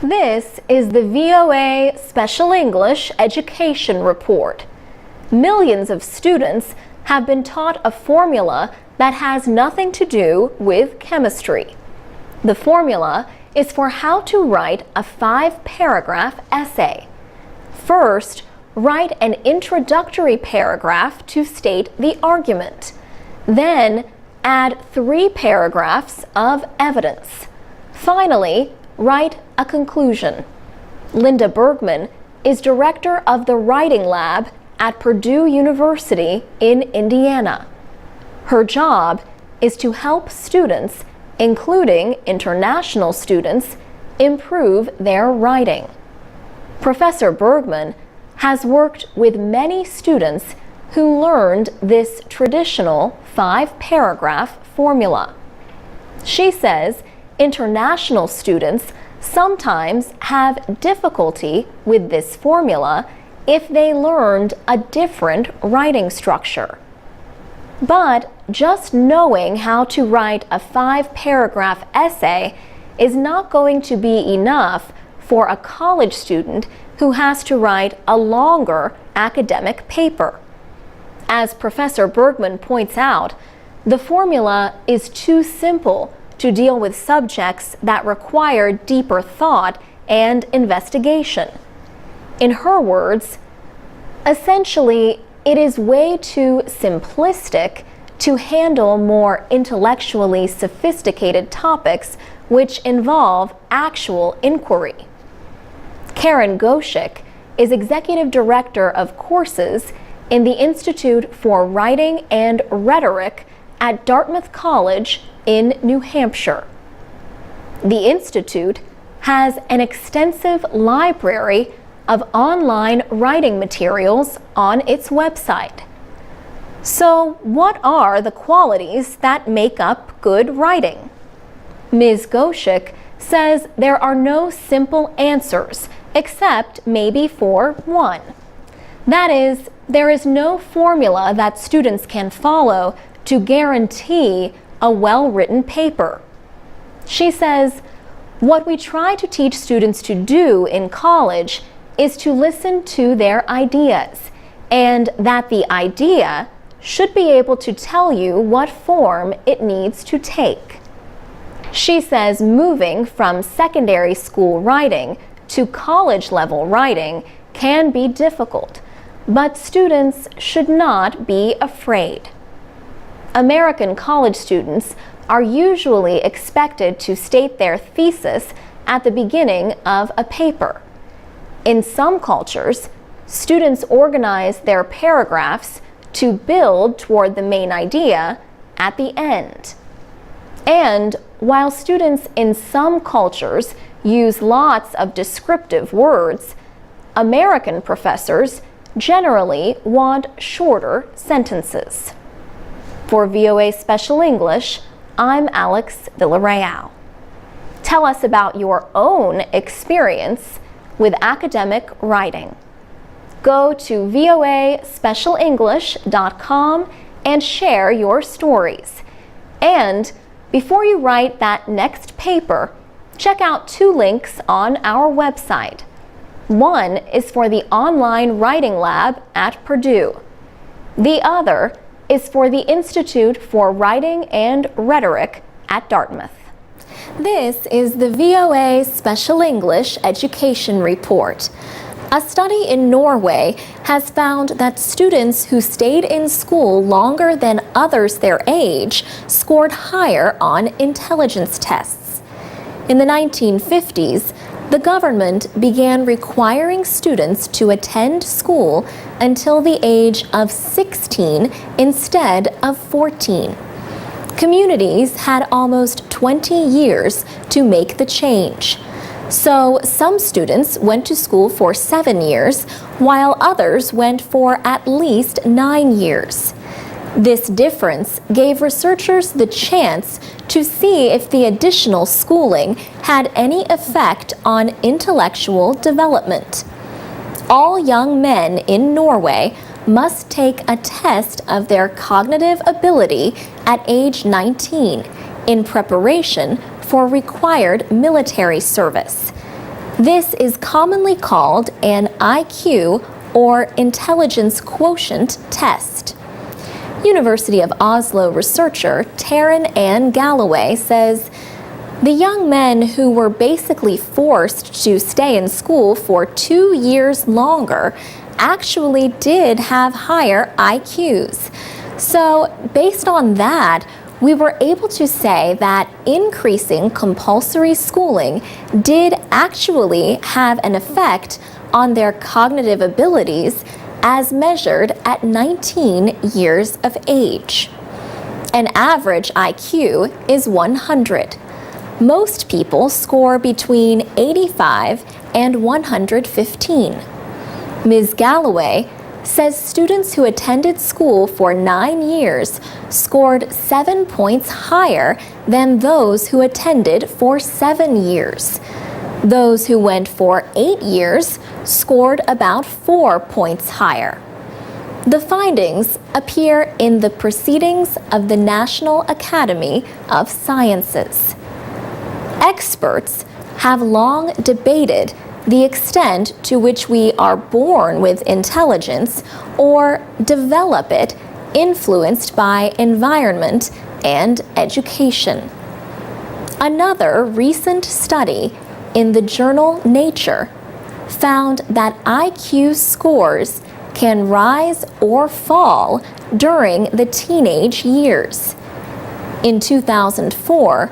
This is the VOA Special English Education Report. Millions of students have been taught a formula that has nothing to do with chemistry. The formula is for how to write a 5-paragraph essay. First, write an introductory paragraph to state the argument. Then, add 3 paragraphs of evidence. Finally, write a conclusion. Linda Bergman is director of the Writing Lab at Purdue University in Indiana. Her job is to help students, including international students, improve their writing. Professor Bergman has worked with many students who learned this traditional 5-paragraph formula. She says international students sometimes have difficulty with this formula if they learned a different writing structure. But just knowing how to write a 5-paragraph essay is not going to be enough for a college student who has to write a longer academic paper. As Professor Bergman points out, the formula is too simple to deal with subjects that require deeper thought and investigation. In her words, essentially, it is way too simplistic to handle more intellectually sophisticated topics which involve actual inquiry. Karen Goshik is Executive Director of Courses in the Institute for Writing and Rhetoric at Dartmouth College in New Hampshire. The Institute has an extensive library of online writing materials on its website. So, what are the qualities that make up good writing? Ms. Goshik says there are no simple answers, except maybe for one. That is, there is no formula that students can follow to guarantee a well-written paper. She says, what we try to teach students to do in college is to listen to their ideas, and that the idea should be able to tell you what form it needs to take. She says moving from secondary school writing to college-level writing can be difficult, but students should not be afraid. American college students are usually expected to state their thesis at the beginning of a paper. In some cultures, students organize their paragraphs to build toward the main idea at the end. And while students in some cultures use lots of descriptive words, American professors generally want shorter sentences. For VOA Special English, I'm Alex Villarreal. Tell us about your own experience with academic writing. Go to voaspecialenglish.com and share your stories. And before you write that next paper, check out 2 links on our website. One is for the online writing lab at Purdue. The other is for the Institute for Writing and Rhetoric at Dartmouth. This is the VOA Special English Education Report. A study in Norway has found that students who stayed in school longer than others their age scored higher on intelligence tests. In the 1950s, the government began requiring students to attend school until the age of 16 instead of 14. Communities had almost 20 years to make the change. So some students went to school for 7 years, while others went for at least 9 years. This difference gave researchers the chance to see if the additional schooling had any effect on intellectual development. All young men in Norway must take a test of their cognitive ability at age 19 in preparation for required military service. This is commonly called an IQ or intelligence quotient test. University of Oslo researcher Taryn Ann Galloway says the young men who were basically forced to stay in school for 2 years longer actually did have higher IQs. So based on that, we were able to say that increasing compulsory schooling did actually have an effect on their cognitive abilities as measured at 19 years of age. An average IQ is 100. Most people score between 85 and 115. Ms. Galloway says students who attended school for 9 years scored 7 points higher than those who attended for 7 years. Those who went for 8 years scored about 4 points higher. The findings appear in the Proceedings of the National Academy of Sciences. Experts have long debated the extent to which we are born with intelligence or develop it influenced by environment and education. Another recent study in the journal Nature found that IQ scores can rise or fall during the teenage years. In 2004,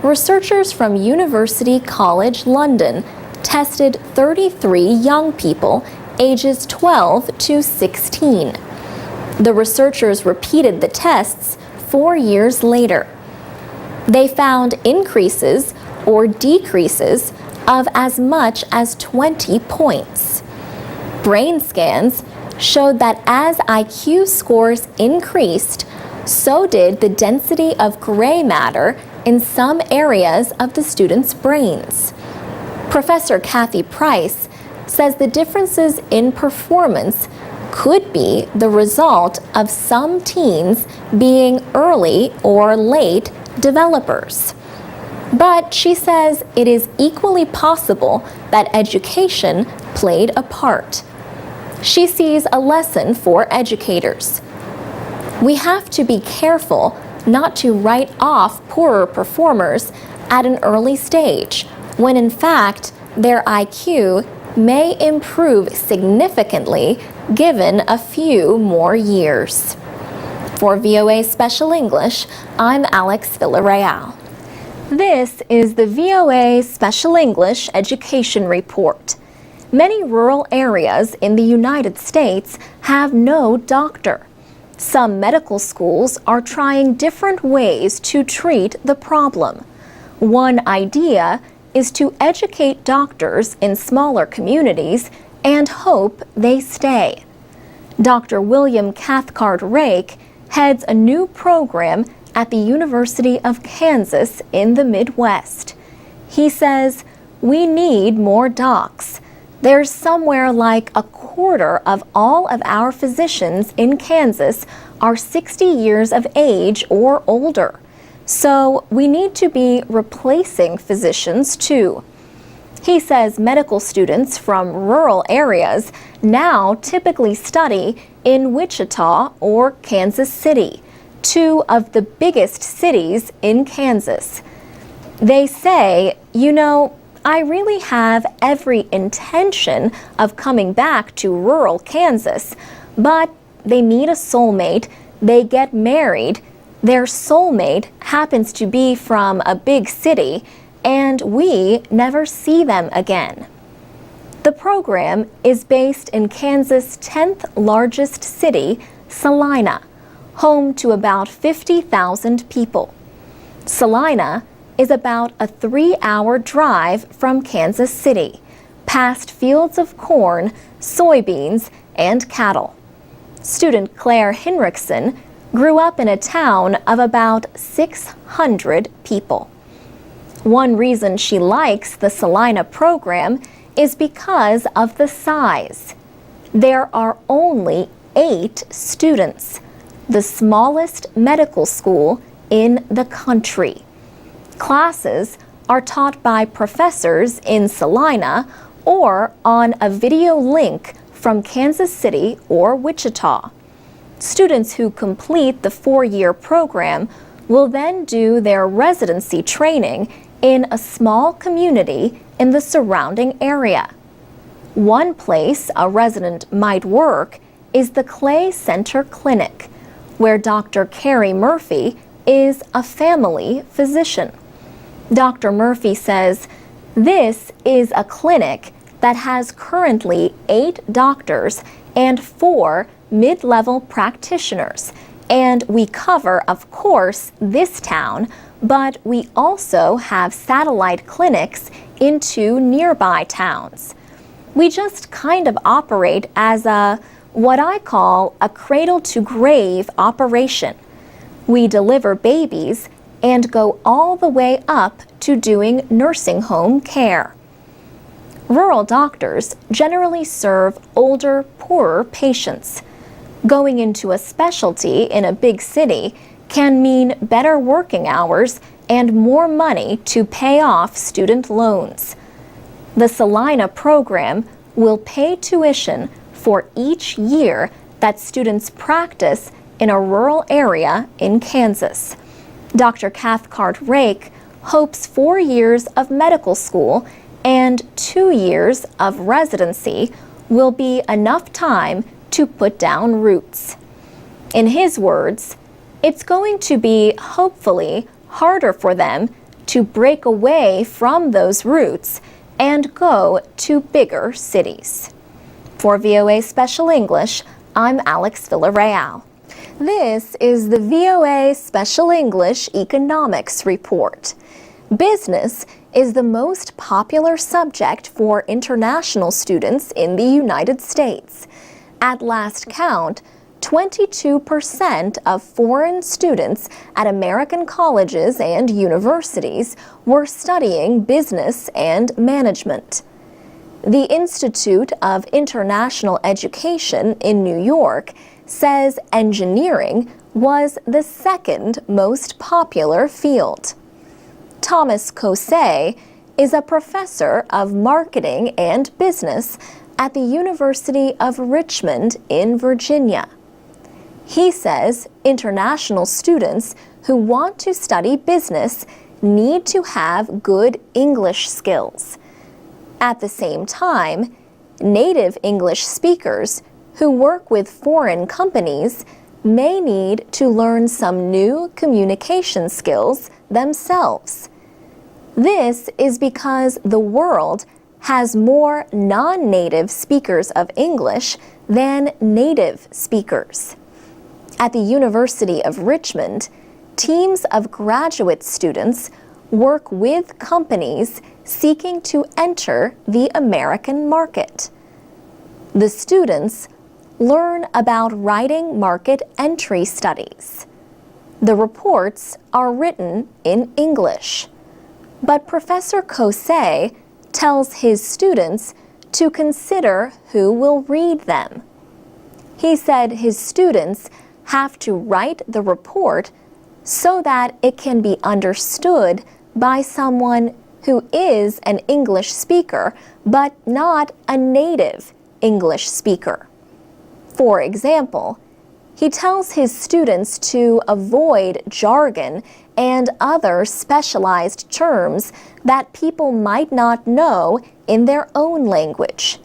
researchers from University College London tested 33 young people ages 12 to 16. The researchers repeated the tests 4 years later. They found increases or decreases of as much as 20 points. Brain scans showed that as IQ scores increased, so did the density of gray matter in some areas of the students' brains. Professor Kathy Price says the differences in performance could be the result of some teens being early or late developers. But she says it is equally possible that education played a part. She sees a lesson for educators. We have to be careful not to write off poorer performers at an early stage, when in fact their IQ may improve significantly given a few more years. For VOA Special English, I'm Alex Villarreal. This is the VOA Special English Education Report. Many rural areas in the United States have no doctor. Some medical schools are trying different ways to treat the problem. One idea is to educate doctors in smaller communities and hope they stay. Dr. William Cathcart Rake heads a new program at the University of Kansas in the Midwest. He says, "We need more docs. There's somewhere like a quarter of all of our physicians in Kansas are 60 years of age or older. So we need to be replacing physicians too." He says medical students from rural areas now typically study in Wichita or Kansas City, two of the biggest cities in Kansas. They say, I really have every intention of coming back to rural Kansas, but they meet a soulmate, they get married, their soulmate happens to be from a big city, and we never see them again. The program is based in Kansas' 10th largest city, Salina, home to about 50,000 people. Salina is about a 3-hour drive from Kansas City, past fields of corn, soybeans, and cattle. Student Claire Hinrichsen grew up in a town of about 600 people. One reason she likes the Salina program is because of the size. There are only 8 students, the smallest medical school in the country. Classes are taught by professors in Salina or on a video link from Kansas City or Wichita. Students who complete the 4-year program will then do their residency training in a small community in the surrounding area. One place a resident might work is the Clay Center Clinic, where Dr. Carrie Murphy is a family physician. Dr. Murphy says this is a clinic that has currently 8 doctors and 4 mid-level practitioners, and we cover, of course, this town, but we also have satellite clinics in 2 nearby towns. We just kind of operate as what I call a cradle-to-grave operation. We deliver babies and go all the way up to doing nursing home care. Rural doctors generally serve older, poorer patients. Going into a specialty in a big city can mean better working hours and more money to pay off student loans. The Salina program will pay tuition for each year that students practice in a rural area in Kansas. Dr. Cathcart Rake hopes 4 years of medical school and 2 years of residency will be enough time to put down roots. In his words, it's going to be, hopefully, harder for them to break away from those roots and go to bigger cities. For VOA Special English, I'm Alex Villarreal. This is the VOA Special English Economics Report. Business is the most popular subject for international students in the United States. At last count, 22% of foreign students at American colleges and universities were studying business and management. The Institute of International Education in New York says engineering was the second most popular field. Thomas Kosei is a professor of marketing and business at the University of Richmond in Virginia. He says international students who want to study business need to have good English skills. At the same time, native English speakers who work with foreign companies may need to learn some new communication skills themselves. This is because the world has more non-native speakers of English than native speakers. At the University of Richmond, teams of graduate students work with companies seeking to enter the American market. The students learn about writing market entry studies. The reports are written in English, but Professor Kosei tells his students to consider who will read them. He said his students have to write the report so that it can be understood by someone who is an English speaker but not a native English speaker. For example, he tells his students to avoid jargon and other specialized terms that people might not know in their own language.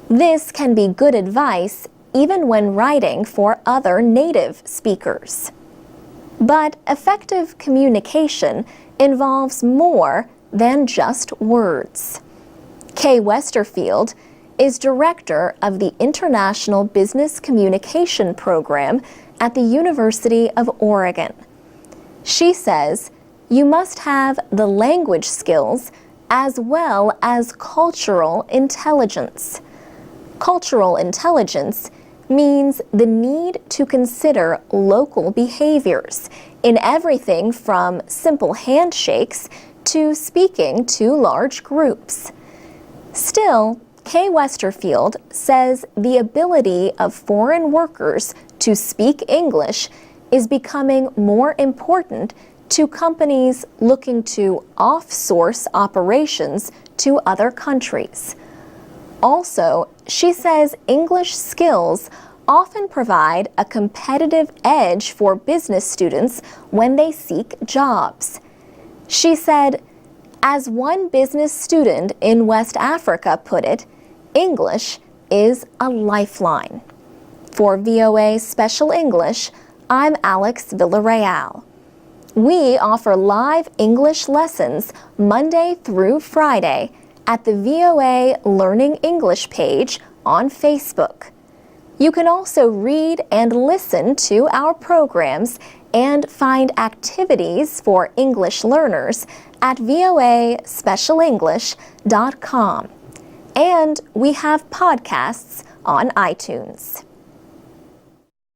This can be good advice even when writing for other native speakers. But effective communication involves more than just words. Kay Westerfield is director of the International Business Communication Program at the University of Oregon. She says you must have the language skills as well as cultural intelligence. Cultural intelligence means the need to consider local behaviors in everything from simple handshakes to speaking to large groups. Still, Kay Westerfield says the ability of foreign workers to speak English is becoming more important to companies looking to offsource operations to other countries. Also, she says English skills often provide a competitive edge for business students when they seek jobs. She said, as one business student in West Africa put it, English is a lifeline. For VOA Special English, I'm Alex Villarreal. We offer live English lessons Monday through Friday at the VOA Learning English page on Facebook. You can also read and listen to our programs and find activities for English learners at voaspecialenglish.com. And we have podcasts on iTunes.